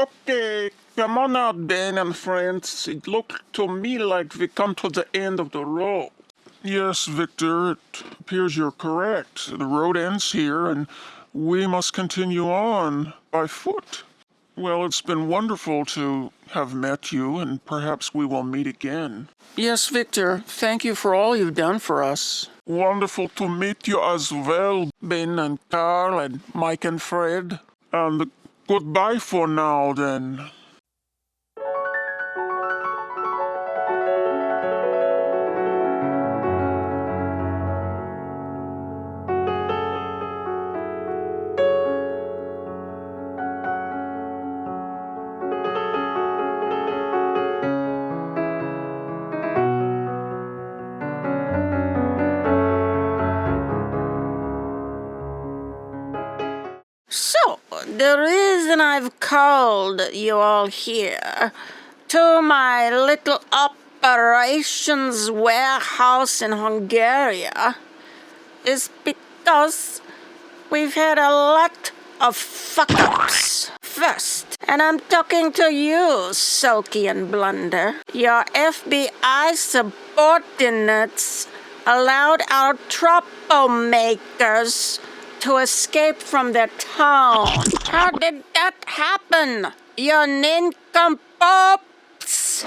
Okay, come on out, Ben and friends. It looked to me like we come to the end of the road. Yes, Victor, it appears you're correct. The road ends here, and we must continue on by foot. Well, it's been wonderful to have met you, and perhaps we will meet again. Yes, Victor, thank you for all you've done for us. Wonderful to meet you as well, Ben and Carl and Mike and Fred. And goodbye for now, then. So, the reason I've called you all here to my little operations warehouse in Hungary is because we've had a lot of fuck-ups. First, and I'm talking to you, Sulky and Blunder, your FBI subordinates allowed our troublemakers to escape from their town. How did that happen, you nincompoops?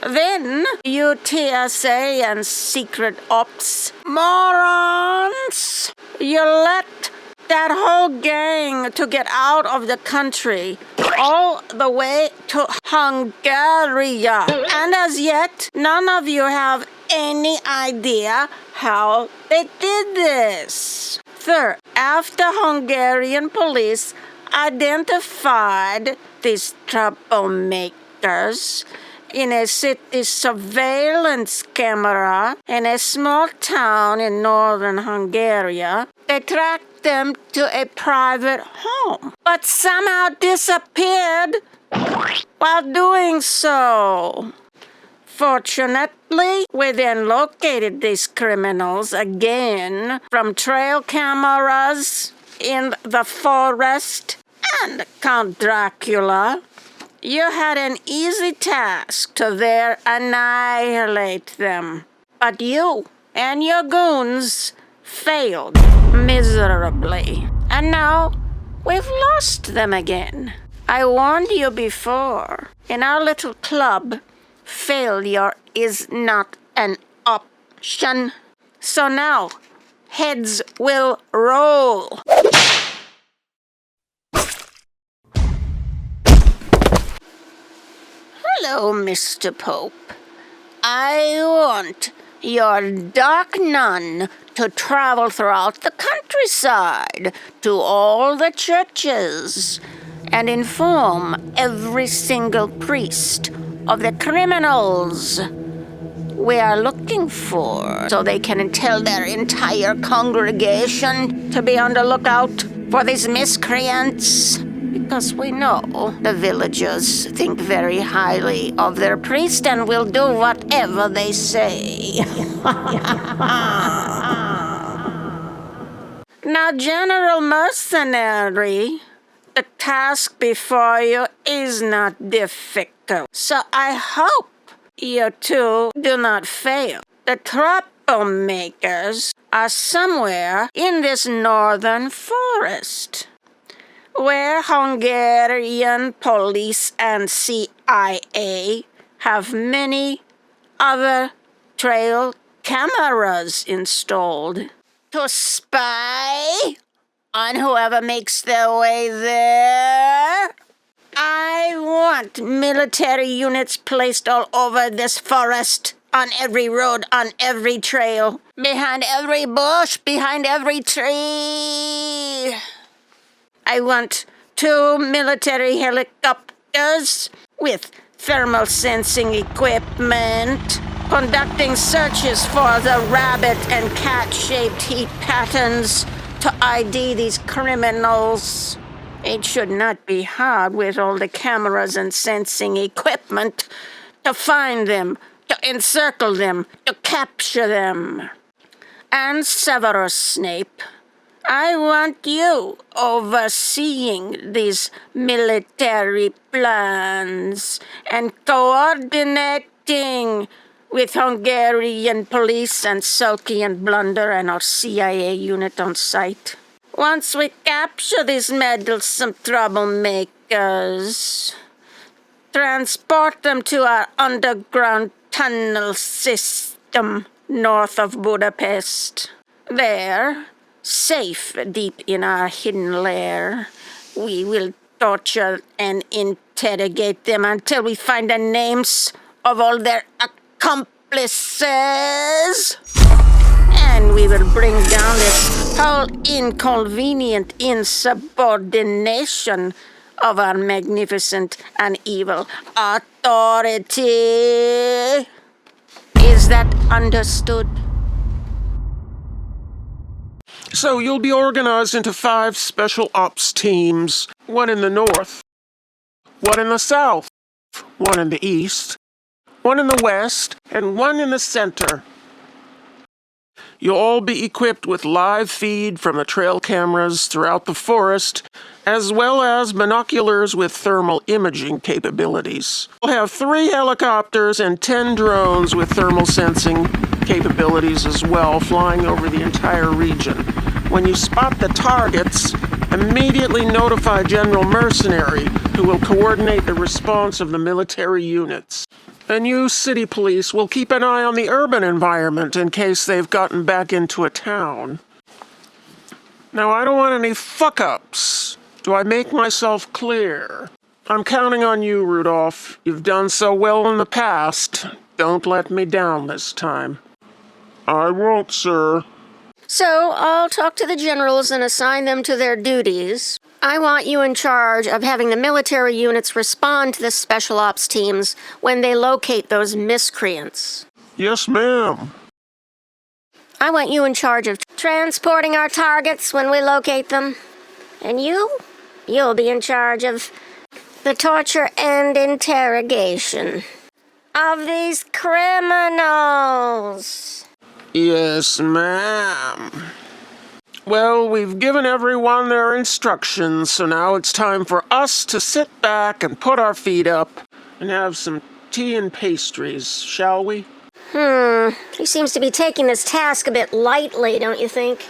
Then, you TSA and Secret Ops morons, you let that whole gang to get out of the country all the way to Hungary. And as yet, none of you have any idea how they did this. Third, after Hungarian police identified these troublemakers in a city surveillance camera in a small town in northern Hungary, they tracked them to a private home, but somehow disappeared while doing so. Fortunately, we then located these criminals again from trail cameras in the forest, and Count Dracula, you had an easy task to there annihilate them. But you and your goons failed miserably. And now we've lost them again. I warned you before. In our little club, failure is not an option. So now, heads will roll. Hello, Mr. Pope. I want your dark nun to travel throughout the countryside to all the churches and inform every single priest of the criminals we are looking for, so they can tell their entire congregation to be on the lookout for these miscreants. Because we know the villagers think very highly of their priest and will do whatever they say. Now, General Mercenary, the task before you is not difficult. So I hope you two do not fail. The troublemakers are somewhere in this northern forest, where Hungarian police and CIA have many other trail cameras installed to spy on whoever makes their way there. I want military units placed all over this forest, on every road, on every trail, behind every bush, behind every tree. I want 2 military helicopters with thermal sensing equipment, conducting searches for the rabbit and cat-shaped heat patterns to ID these criminals. It should not be hard with all the cameras and sensing equipment to find them, to encircle them, to capture them. And Severus Snape, I want you overseeing these military plans and coordinating with Hungarian police and Sulky and Blunder and our CIA unit on site. Once we capture these meddlesome troublemakers, transport them to our underground tunnel system north of Budapest. There, safe deep in our hidden lair, we will torture and interrogate them until we find the names of all their accomplices. And we will bring down this whole inconvenient insubordination of our magnificent and evil authority. Is that understood? So you'll be organized into 5 special ops teams. 1 in the north, 1 in the south, 1 in the east, 1 in the west, and 1 in the center. You'll all be equipped with live feed from the trail cameras throughout the forest, as well as binoculars with thermal imaging capabilities. We'll have 3 helicopters and 10 drones with thermal sensing capabilities as well, flying over the entire region. When you spot the targets, immediately notify General Mercenary, who will coordinate the response of the military units. And you, city police, will keep an eye on the urban environment in case they've gotten back into a town. Now, I don't want any fuck-ups. Do I make myself clear? I'm counting on you, Rudolph. You've done so well in the past. Don't let me down this time. I won't, sir. So, I'll talk to the generals and assign them to their duties. I want you in charge of having the military units respond to the special ops teams when they locate those miscreants. Yes, ma'am. I want you in charge of transporting our targets when we locate them. And you'll be in charge of the torture and interrogation of these criminals. Yes, ma'am. Well, we've given everyone their instructions, so now it's time for us to sit back and put our feet up and have some tea and pastries, shall we? He seems to be taking this task a bit lightly, don't you think?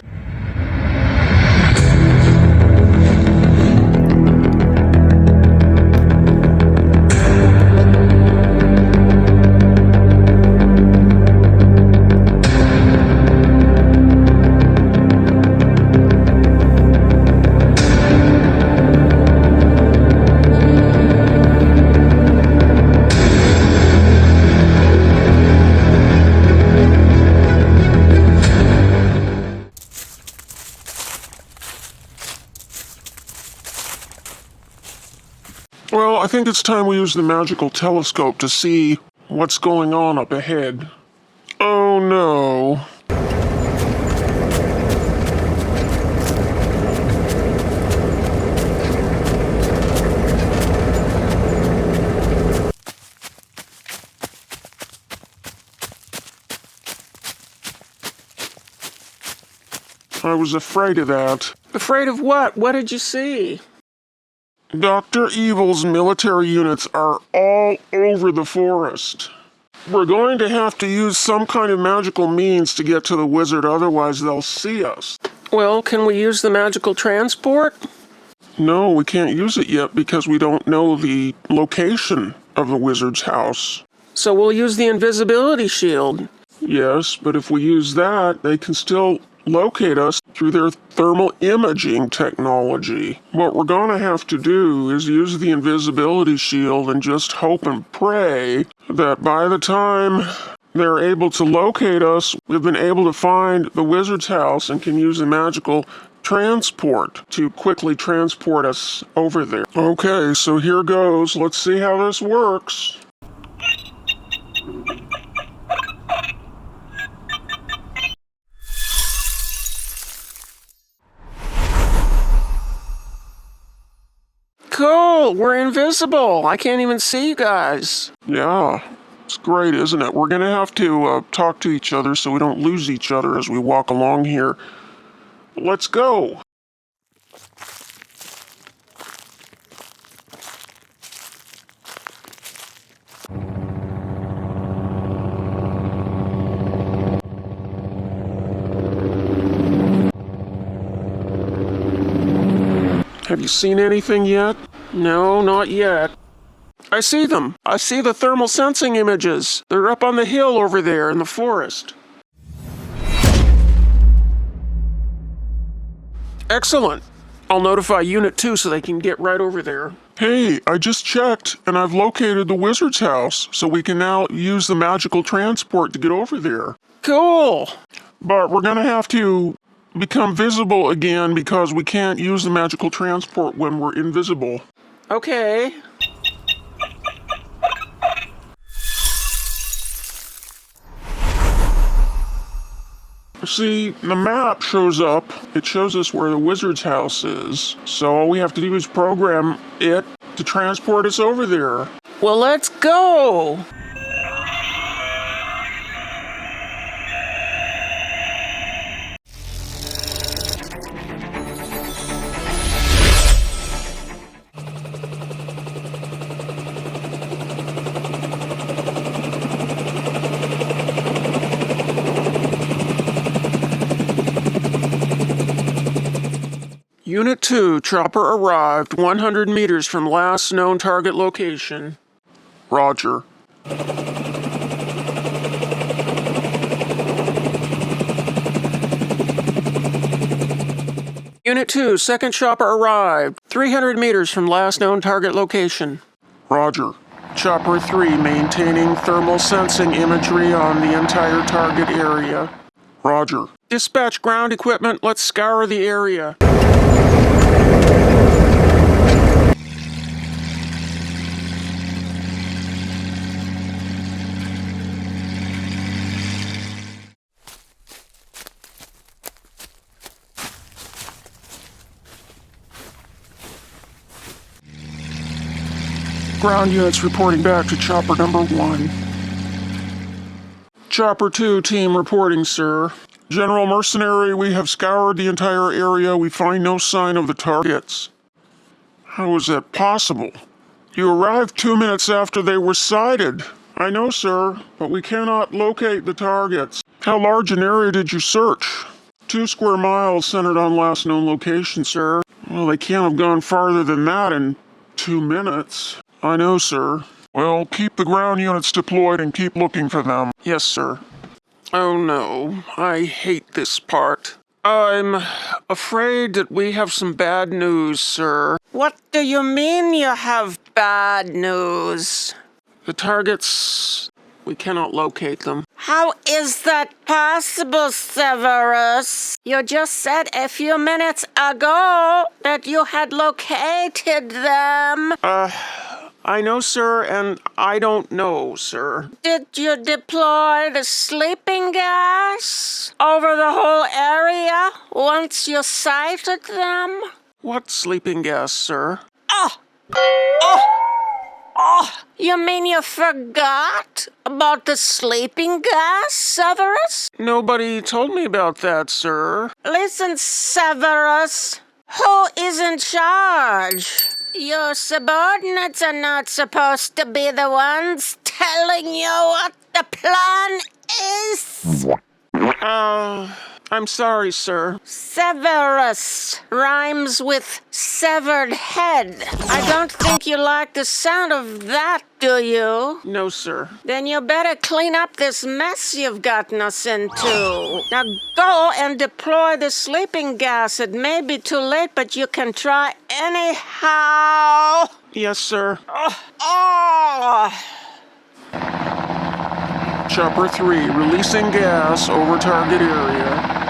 Well, I think it's time we use the magical telescope to see what's going on up ahead. Oh no. I was afraid of that. Afraid of what? What did you see? Dr. Evil's military units are all over the forest. We're going to have to use some kind of magical means to get to the wizard, otherwise they'll see us. Well, can we use the magical transport? No, we can't use it yet because we don't know the location of the wizard's house. So we'll use the invisibility shield. Yes, but if we use that, they can still locate us through their thermal imaging technology. What we're going to have to do is use the invisibility shield and just hope and pray that by the time they're able to locate us, we've been able to find the wizard's house and can use the magical transport to quickly transport us over there. Okay, so here goes. Let's see how this works. Cool, we're invisible. I can't even see you guys. Yeah, it's great, isn't it? We're going to have to talk to each other so we don't lose each other as we walk along here. Let's go. Have you seen anything yet? No, not yet. I see them. I see the thermal sensing images. They're up on the hill over there in the forest. Excellent. I'll notify Unit 2 so they can get right over there. Hey, I just checked, and I've located the wizard's house, so we can now use the magical transport to get over there. Cool. But we're gonna have to become visible again because we can't use the magical transport when we're invisible. Okay. See, the map shows up. It shows us where the wizard's house is. So all we have to do is program it to transport us over there. Well, let's go. Unit 2, chopper arrived 100 meters from last known target location. Roger. Unit 2, second chopper arrived 300 meters from last known target location. Roger. Chopper 3 maintaining thermal sensing imagery on the entire target area. Roger. Dispatch ground equipment, let's scour the area. Ground units reporting back to chopper number 1. Chopper 2 team reporting, sir. General Mercenary, we have scoured the entire area. We find no sign of the targets. How is that possible? You arrived 2 minutes after they were sighted. I know, sir, but we cannot locate the targets. How large an area did you search? 2 square miles centered on last known location, sir. Well, they can't have gone farther than that in 2 minutes. I know, sir. Well, keep the ground units deployed and keep looking for them. Yes, sir. Oh no, I hate this part. I'm afraid that we have some bad news, sir. What do you mean you have bad news? The targets, we cannot locate them. How is that possible, Severus? You just said a few minutes ago that you had located them. I know, sir, and I don't know, sir. Did you deploy the sleeping gas over the whole area once you sighted them? What sleeping gas, sir? You mean you forgot about the sleeping gas, Severus? Nobody told me about that, sir. Listen, Severus, who is in charge? Your subordinates are not supposed to be the ones telling you what the plan is. I'm sorry, sir. Severus rhymes with severed head. I don't think you like the sound of that, do you? No, sir. Then you better clean up this mess you've gotten us into. Now go and deploy the sleeping gas. It may be too late, but you can try anyhow. Yes, sir. Chopper 3 releasing gas over target area.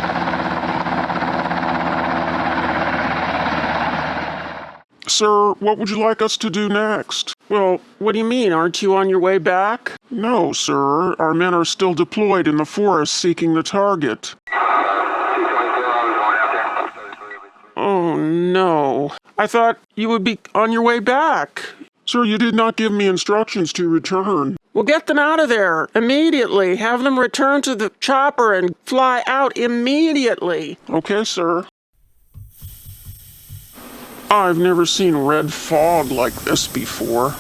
Sir, what would you like us to do next? Well, what do you mean? Aren't you on your way back? No, sir. Our men are still deployed in the forest seeking the target. Oh, no. I thought you would be on your way back. Sir, you did not give me instructions to return. Well, get them out of there immediately. Have them return to the chopper and fly out immediately. Okay, sir. I've never seen red fog like this before.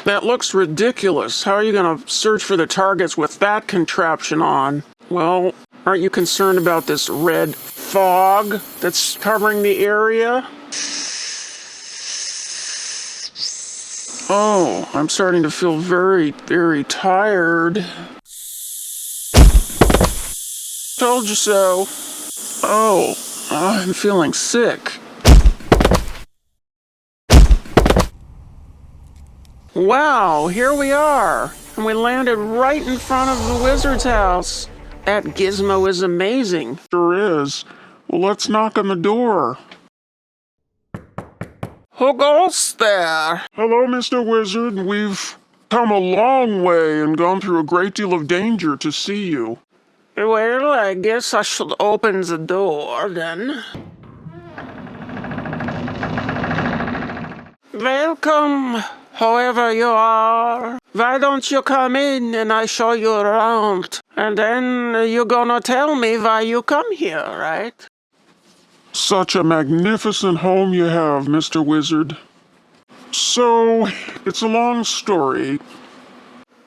That looks ridiculous. How are you going to search for the targets with that contraption on? Well, aren't you concerned about this red fog that's covering the area? Oh, I'm starting to feel very, very tired. Told you so. Oh, I'm feeling sick. Wow, here we are. And we landed right in front of the wizard's house. That gizmo is amazing. Sure is. Well, let's knock on the door. Who goes there? Hello, Mr. Wizard. We've come a long way and gone through a great deal of danger to see you. Well, I guess I should open the door then. Welcome, whoever you are. Why don't you come in and I show you around? And then you're gonna tell me why you come here, right? Such a magnificent home you have, Mr. Wizard. So, it's a long story.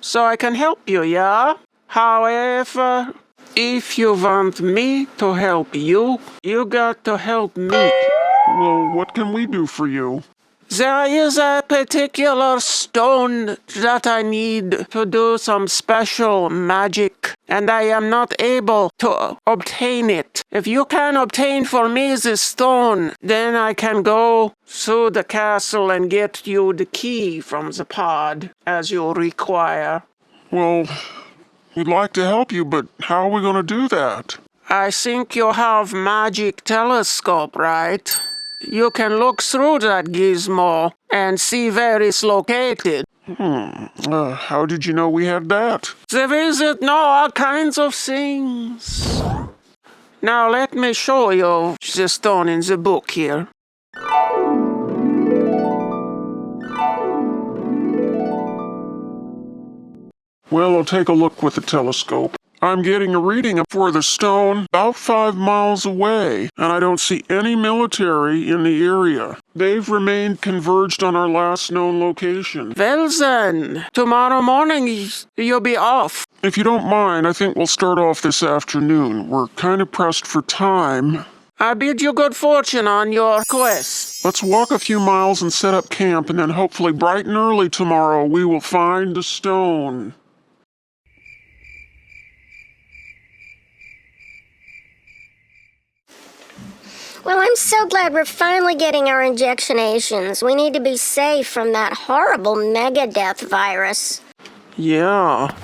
So I can help you, yeah? However, if you want me to help you, you got to help me. Well, what can we do for you? There is a particular stone that I need to do some special magic, and I am not able to obtain it. If you can obtain for me this stone, then I can go to the castle and get you the key from the pod, as you require. Well, we'd like to help you, but how are we going to do that? I think you have magic telescope, right? You can look through that gizmo and see where it's located. How did you know we had that? The wizard know all kinds of things. Now let me show you the stone in the book here. Well, I'll take a look with the telescope. I'm getting a reading for the stone about 5 miles away, and I don't see any military in the area. They've remained converged on our last known location. Well then, tomorrow morning you'll be off. If you don't mind, I think we'll start off this afternoon. We're kind of pressed for time. I bid you good fortune on your quest. Let's walk a few miles and set up camp, and then hopefully bright and early tomorrow we will find the stone. Well, I'm so glad we're finally getting our injectionations. We need to be safe from that horrible megadeth virus. Yeah.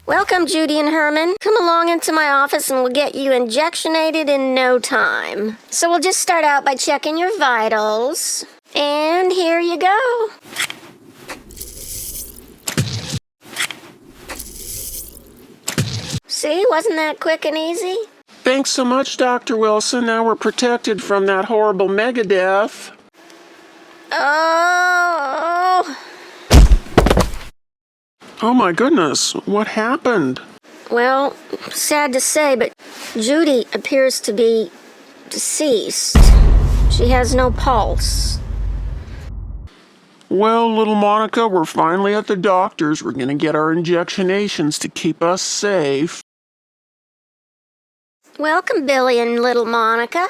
Welcome, Judy and Herman. Come along into my office and we'll get you injectionated in no time. So we'll just start out by checking your vitals. And here you go. See, wasn't that quick and easy? Thanks so much, Dr. Wilson. Now we're protected from that horrible megadeath. Oh. Oh my goodness, what happened? Well, sad to say, but Judy appears to be deceased. She has no pulse. Well, little Monica, we're finally at the doctor's. We're gonna get our injectionations to keep us safe. Welcome, Billy and little Monica.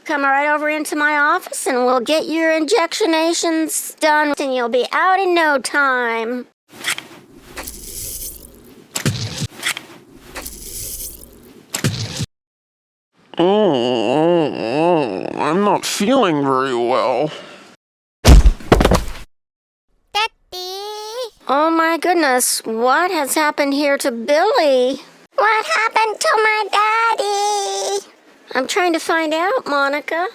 Come right over into my office and we'll get your injectionations done and you'll be out in no time. I'm not feeling very well. Oh my goodness, what has happened here to Billy? What happened to my daddy? I'm trying to find out, Monica.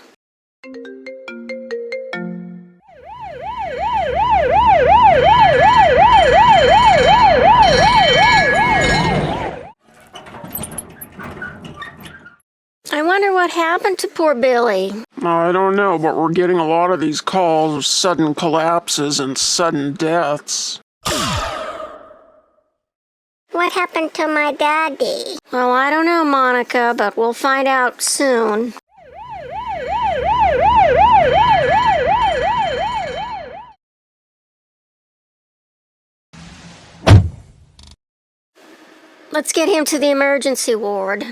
I wonder what happened to poor Billy. I don't know, but we're getting a lot of these calls of sudden collapses and sudden deaths. What happened to my daddy? Well, I don't know, Monica, but we'll find out soon. Let's get him to the emergency ward.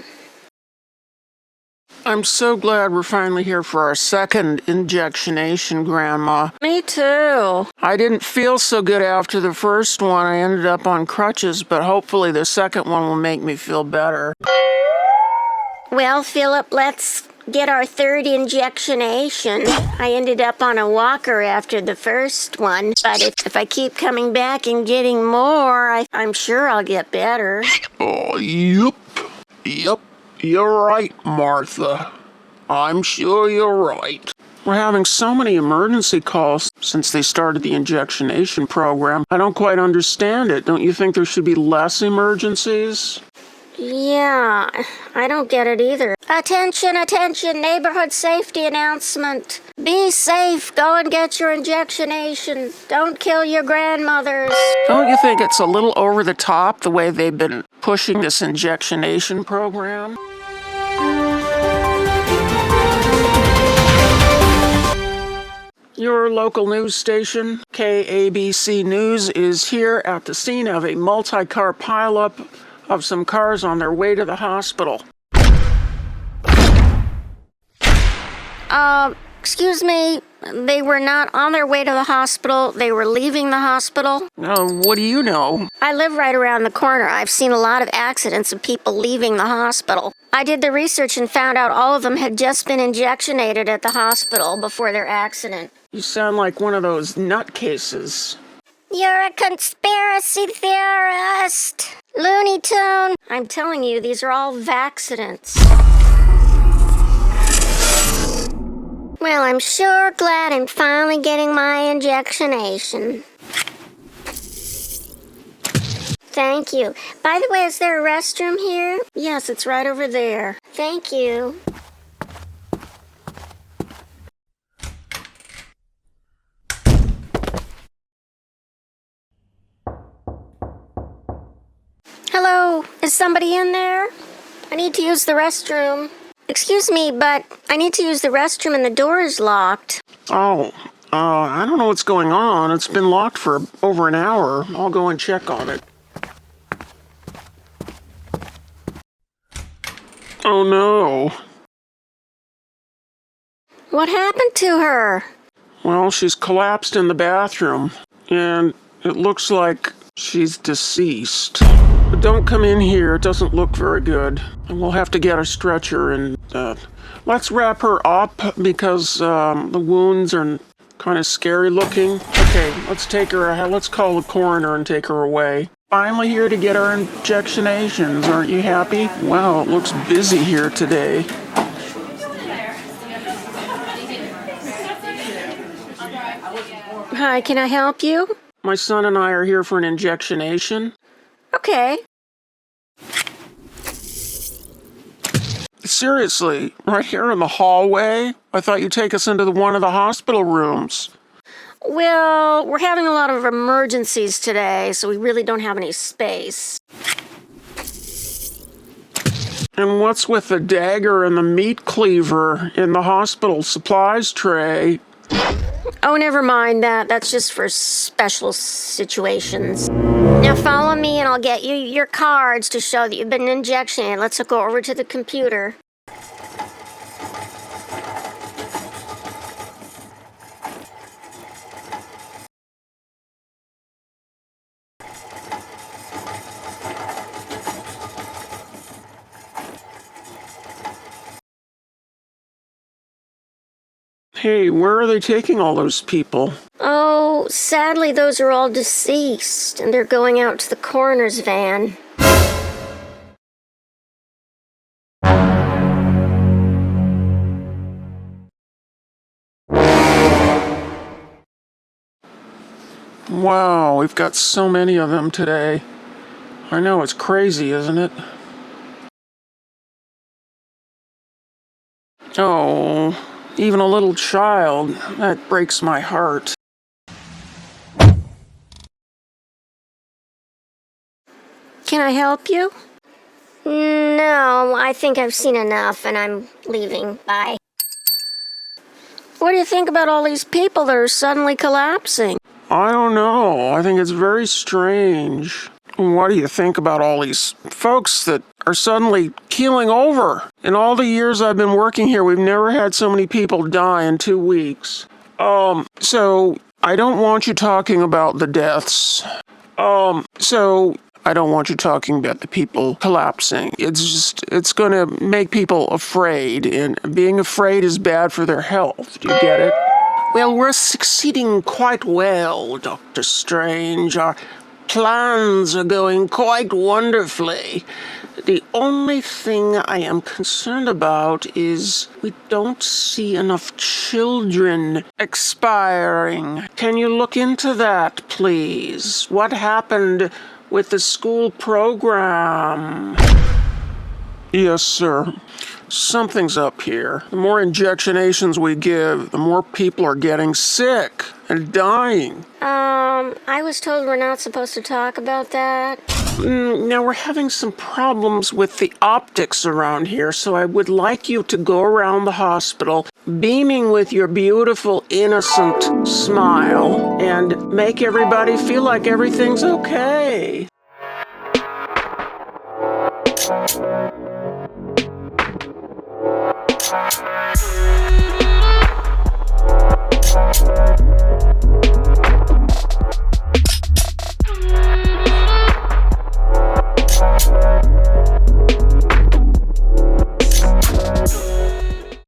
I'm so glad we're finally here for our second injectionation, Grandma. Me too. I didn't feel so good after the first one. I ended up on crutches, but hopefully the second one will make me feel better. Well, Philip, let's get our third injectionation. I ended up on a walker after the first one, but if I keep coming back and getting more, I'm sure I'll get better. Oh, yep. You're right, Martha. I'm sure you're right. We're having so many emergency calls since they started the injectionation program. I don't quite understand it. Don't you think there should be less emergencies? Yeah, I don't get it either. Attention, attention, neighborhood safety announcement. Be safe, go and get your injectionation. Don't kill your grandmothers. Don't you think it's a little over the top the way they've been pushing this injectionation program? Your local news station, KABC News, is here at the scene of a multi-car pileup of some cars on their way to the hospital. Excuse me, they were not on their way to the hospital, they were leaving the hospital. What do you know? I live right around the corner. I've seen a lot of accidents of people leaving the hospital. I did the research and found out all of them had just been injectionated at the hospital before their accident. You sound like one of those nutcases. You're a conspiracy theorist. Looney Tune! I'm telling you, these are all vacccidents. Well, I'm sure glad I'm finally getting my injectionation. Thank you. By the way, is there a restroom here? Yes, it's right over there. Thank you. Hello, is somebody in there? I need to use the restroom. Excuse me, but I need to use the restroom and the door is locked. I don't know what's going on. It's been locked for over an hour. I'll go and check on it. Oh no. What happened to her? Well, she's collapsed in the bathroom, and it looks like she's deceased. But don't come in here, it doesn't look very good. And we'll have to get a stretcher and, let's wrap her up because, the wounds are kind of scary looking. Okay, let's call the coroner and take her away. Finally here to get our injectionations, aren't you happy? Wow, it looks busy here today. Hi, can I help you? My son and I are here for an injectionation. Okay. Seriously, right here in the hallway? I thought you'd take us into one of the hospital rooms. Well, we're having a lot of emergencies today, so we really don't have any space. And what's with the dagger and the meat cleaver in the hospital supplies tray? Oh, never mind that. That's just for special situations. Now follow me and I'll get you your cards to show that you've been injected. Let's go over to the computer. Hey, where are they taking all those people? Oh, sadly those are all deceased and they're going out to the coroner's van. Wow, we've got so many of them today. I know, it's crazy, isn't it? Oh, even a little child. That breaks my heart. Can I help you? No, I think I've seen enough and I'm leaving. Bye. What do you think about all these people that are suddenly collapsing? I don't know. I think it's very strange. What do you think about all these folks that are suddenly keeling over? In all the years I've been working here, we've never had so many people die in 2 weeks. So I don't want you talking about the deaths. So I don't want you talking about the people collapsing. It's gonna make people afraid, and being afraid is bad for their health. Do you get it? Well, we're succeeding quite well, Dr. Strange. Our plans are going quite wonderfully. The only thing I am concerned about is we don't see enough children expiring. Can you look into that, please? What happened with the school program? Yes, sir. Something's up here. The more injectionations we give, the more people are getting sick and dying. I was told we're not supposed to talk about that. Now, we're having some problems with the optics around here, so I would like you to go around the hospital, beaming with your beautiful, innocent smile, and make everybody feel like everything's okay.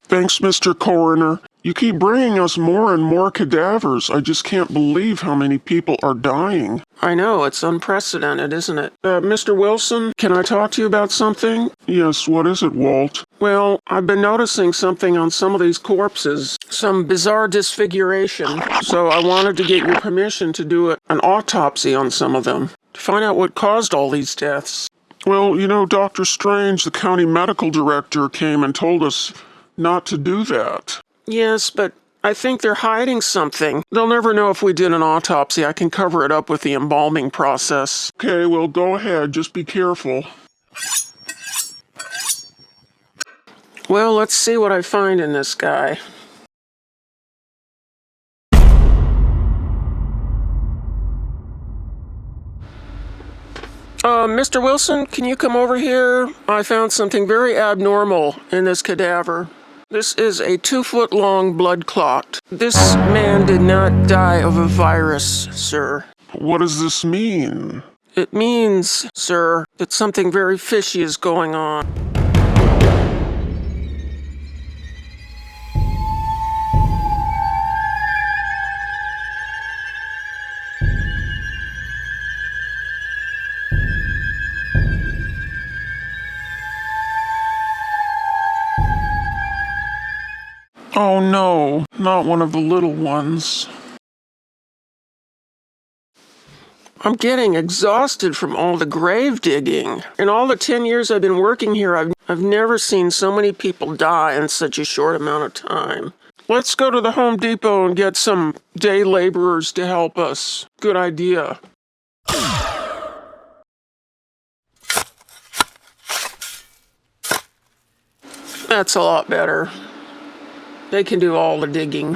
Thanks, Mr. Coroner. You keep bringing us more and more cadavers. I just can't believe how many people are dying. I know, it's unprecedented, isn't it? Mr. Wilson, can I talk to you about something? Yes, what is it, Walt? Well, I've been noticing something on some of these corpses, some bizarre disfiguration, so I wanted to get your permission to do an autopsy on some of them, to find out what caused all these deaths. Well, you know, Dr. Strange, the county medical director, came and told us not to do that. Yes, but I think they're hiding something. They'll never know if we did an autopsy. I can cover it up with the embalming process. Okay, well, go ahead. Just be careful. Well, let's see what I find in this guy. Mr. Wilson, can you come over here? I found something very abnormal in this cadaver. This is a 2-foot-long blood clot. This man did not die of a virus, sir. What does this mean? It means, sir, that something very fishy is going on. Oh no, not one of the little ones. I'm getting exhausted from all the grave digging. In all the 10 years I've been working here, I've never seen so many people die in such a short amount of time. Let's go to the Home Depot and get some day laborers to help us. Good idea. That's a lot better. They can do all the digging.